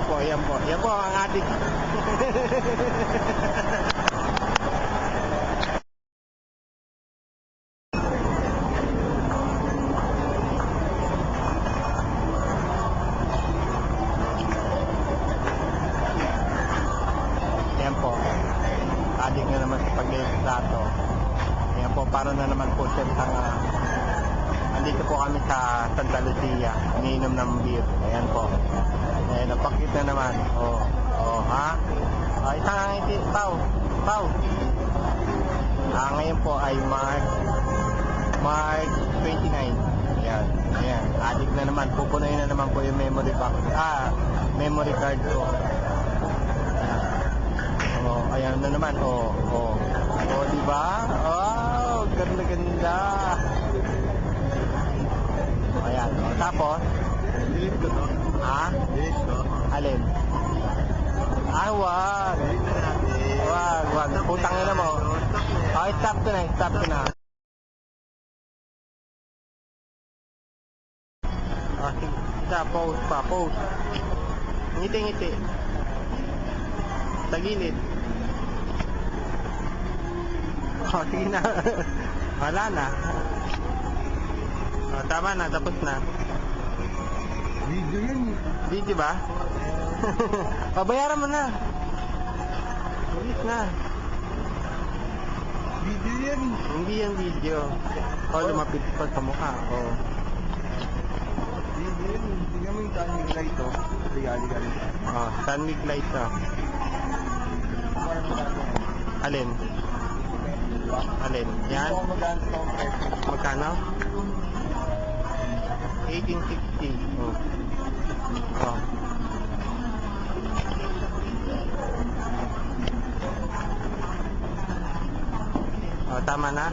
po, yan po. Yan po ang adik. Yan po. Adik na naman sa pag-iistrato. Yan po, para na naman po siya andito po kami sa Santa Lucia, iniinom ng beer. Ayan po. Ayan, napakit na naman. Oh, oh, ha? Oh, isang ngiti, Pau. Ngayon po ay March 29. Ayan, ayan. Adik na naman. Pupunuin na naman po yung memory box. Memory card ko. Oh, ayan na naman. Oh, oh. Oh, di ba? Oh, ganda. Ayan. Oh, tapos, Delete ko to. ha? Delete ko. Alin? Wag. Delete na natin. Wag. Putang ina mo. Oh, stop ko na. Oh, sige. Pause. Ngiti. Sa gilid. Oh, sige na. Wala na. Oh, tama na, tapos na. Video yan. Video ba? Bayaran mo na. Bilis na. Video yan. Hindi yan video. Oh, lumapit pa sa mukha. Oh. Video yan. Tingnan mo yung timing light to. Ligali. Oh, sunwig light ah. Alin? Yan? Ito maganda sa presyo. Magkano? 1860. Oh. Oh. Oh, tama na?